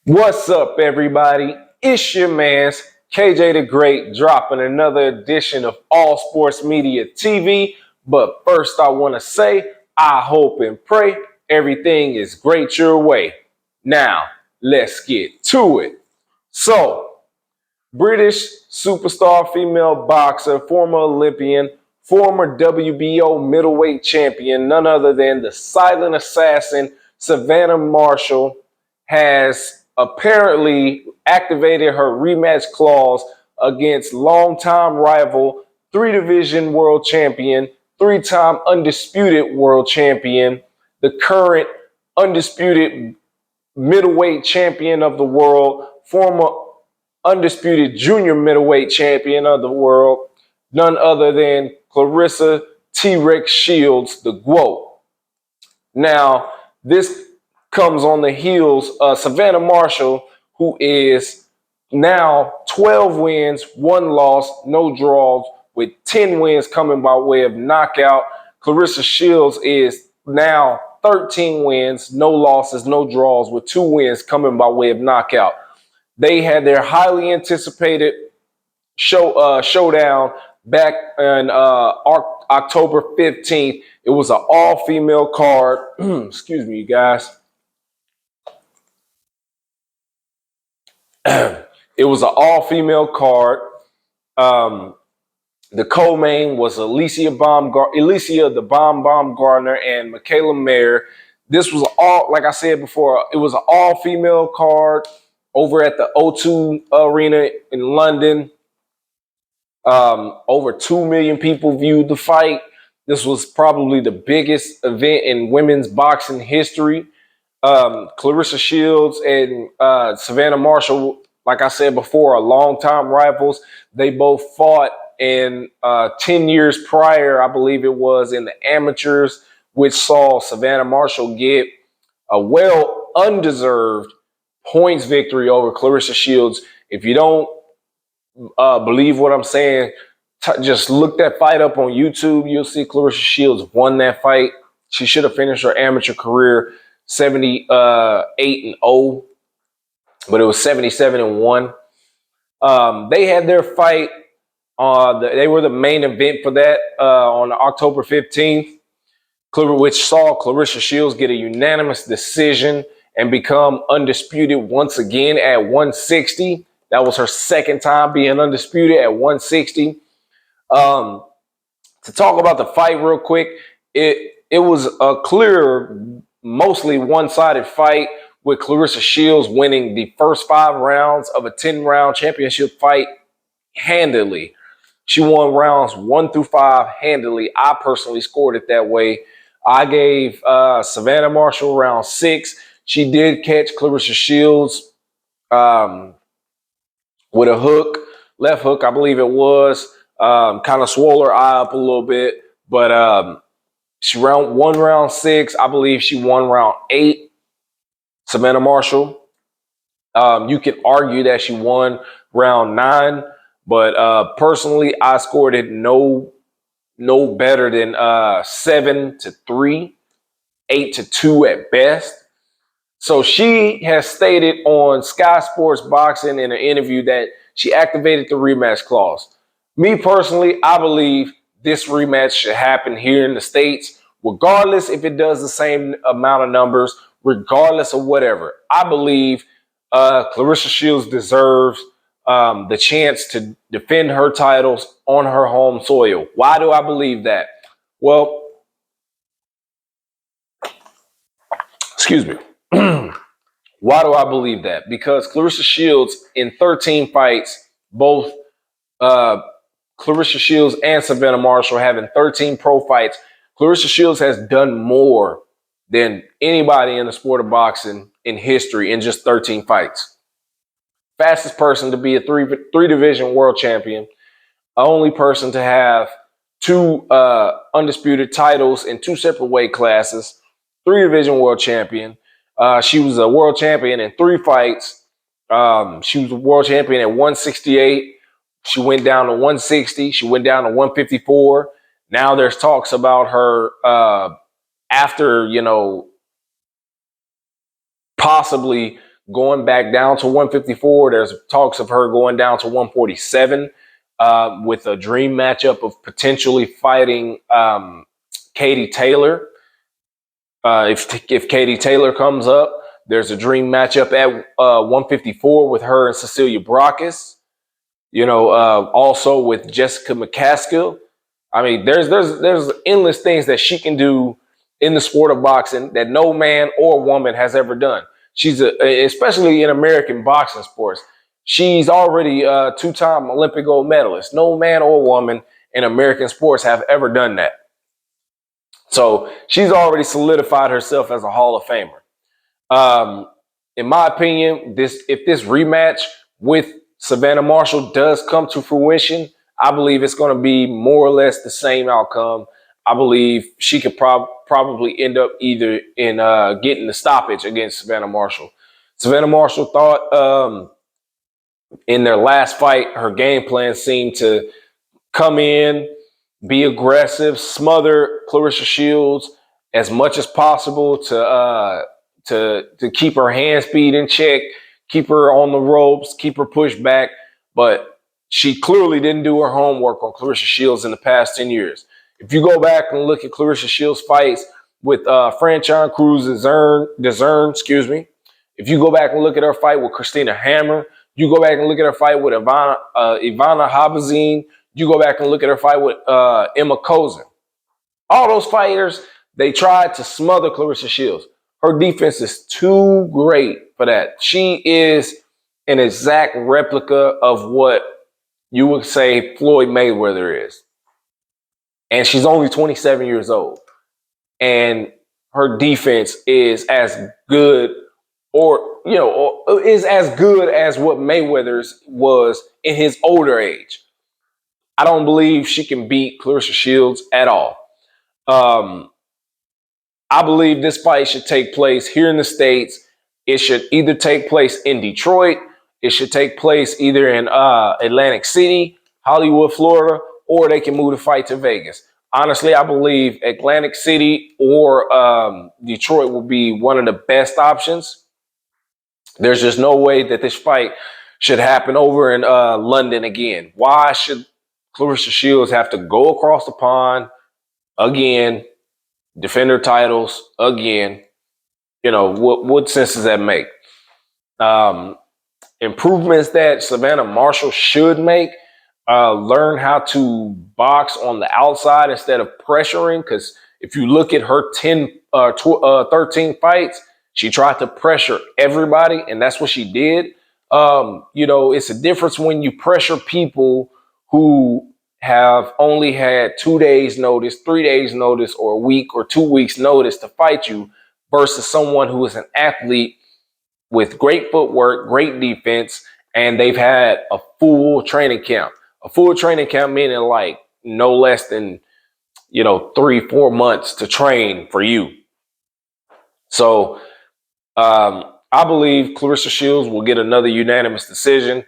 What's up, everybody? It's your man's KJ the Great dropping another edition of All Sports Media TV. But first, I want to say I hope and pray everything is great your way. Now, let's get to it. So, British superstar female boxer, former Olympian, former WBO middleweight champion, none other than the silent assassin, Savannah Marshall, has apparently activated her rematch clause against longtime rival, three-division world champion, three-time undisputed world champion, the current undisputed middleweight champion of the world, former undisputed junior middleweight champion of the world, none other than Claressa T-Rex Shields, the GWO. Now, this comes on the heels of Savannah Marshall, who is now 12 wins, 1 loss, no draws, with 10 wins coming by way of knockout. Claressa Shields is now 13 wins, no losses, no draws, with 2 wins coming by way of knockout. They had their highly anticipated showdown back on October 15th. It was an all-female card. Excuse me, you guys. It was an all-female card. The co-main was Alicia the Bomb Gardner and Michaela Mayer. This was all, like I said before, it was an all-female card over at the O2 Arena in London. Over 2 million people viewed the fight. This was probably the biggest event in women's boxing history. Claressa Shields and Savannah Marshall, like I said before, are longtime rivals. They both fought in 10 years prior, I believe it was, in the amateurs, which saw Savannah Marshall get a well undeserved points victory over Claressa Shields. If you don't believe what I'm saying, just look that fight up on YouTube. You'll see Claressa Shields won that fight. She should have finished her amateur career 78-0, but it was 77-1. They had their fight. They were the main event for that on October 15th, which saw Claressa Shields get a unanimous decision and become undisputed once again at 160. That was her second time being undisputed at 160. To talk about the fight real quick, it was a clear, mostly one-sided fight, with Claressa Shields winning the first 5 rounds of a 10-round championship fight handily. She won rounds 1 through 5 handily. I personally scored it that way. I gave Savannah Marshall round 6. She did catch Claressa Shields with a hook, left hook, I believe it was. Kind of swole her eye up a little bit, but she won round 6. I believe she won round 8. Savannah Marshall. You can argue that she won round 9, but personally, I scored it no better than 7-3, 8-2 at best. So she has stated on Sky Sports Boxing in an interview that she activated the rematch clause. Me personally, I believe this rematch should happen here in the States, regardless if it does the same amount of numbers, regardless of whatever. I believe Claressa Shields deserves the chance to defend her titles on her home soil. Why do I believe that? Well, excuse me. Why do I believe that? Because Claressa Shields, in 13 fights, both Claressa Shields and Savannah Marshall having 13 pro fights, Claressa Shields has done more than anybody in the sport of boxing in history in just 13 fights. Fastest person to be a three-division world champion. Only person to have 2 undisputed titles in 2 separate weight classes. 3-division world champion. She was a world champion in 3 fights. She was a world champion at 168. She went down to 160. She went down to 154. Now there's talks about her after, possibly going back down to 154. There's talks of her going down to 147 with a dream matchup of potentially fighting Katie Taylor. If Katie Taylor comes up, there's a dream matchup at 154 with her and Cecilia Brækhus. Also with Jessica McCaskill. I mean, there's endless things that she can do in the sport of boxing that no man or woman has ever done. Especially in American boxing sports, she's already a two-time Olympic gold medalist. No man or woman in American sports have ever done that. So she's already solidified herself as a Hall of Famer. In my opinion, if this rematch with Savannah Marshall does come to fruition, I believe it's going to be more or less the same outcome. I believe she could probably end up either in getting the stoppage against Savannah Marshall. Savannah Marshall thought in their last fight, her game plan seemed to come in, be aggressive, smother Claressa Shields as much as possible to keep her hand speed in check, keep her on the ropes, keep her pushed back. But she clearly didn't do her homework on Claressa Shields in the past 10 years. If you go back and look at Claressa Shields' fights with Franchon Cruz-Dezurn, if you go back and look at her fight with Christina Hammer, you go back and look at her fight with Ivana Habazin, you go back and look at her fight with Emma Kozin. All those fighters, they tried to smother Claressa Shields. Her defense is too great for that. She is an exact replica of what you would say Floyd Mayweather is. And she's only 27 years old. And her defense is as good is as good as what Mayweather's was in his older age. I don't believe she can beat Claressa Shields at all. I believe this fight should take place here in the States. It should either take place in Detroit. It should take place either in Atlantic City, Hollywood, Florida, or they can move the fight to Vegas. Honestly, I believe Atlantic City or Detroit will be one of the best options. There's just no way that this fight should happen over in London again. Why should Claressa Shields have to go across the pond again, defend her titles again? What sense does that make? Improvements that Savannah Marshall should make, learn how to box on the outside instead of pressuring. Because if you look at her 13 fights, she tried to pressure everybody, and that's what she did. It's a difference when you pressure people who have only had 2 days notice, 3 days notice, or a week or 2 weeks notice to fight you versus someone who is an athlete with great footwork, great defense, and they've had a full training camp. A full training camp meaning like no less than, 3-4 months to train for you. So I believe Claressa Shields will get another unanimous decision.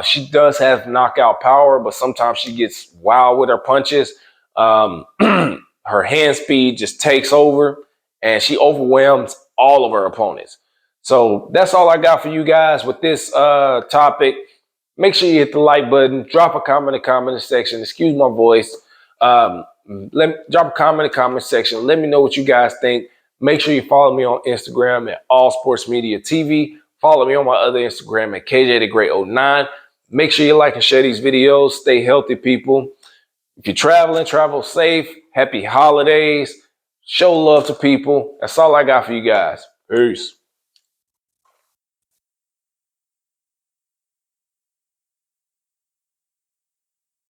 She does have knockout power, but sometimes she gets wild with her punches. Her hand speed just takes over, and she overwhelms all of her opponents. So that's all I got for you guys with this topic. Make sure you hit the like button. Drop a comment in the comment section. Excuse my voice. Drop a comment in the comment section. Let me know what you guys think. Make sure you follow me on Instagram at All Sports Media TV. Follow me on my other Instagram at KJ09. Make sure you like and share these videos. Stay healthy, people. If you're traveling, travel safe. Happy holidays. Show love to people. That's all I got for you guys. Peace.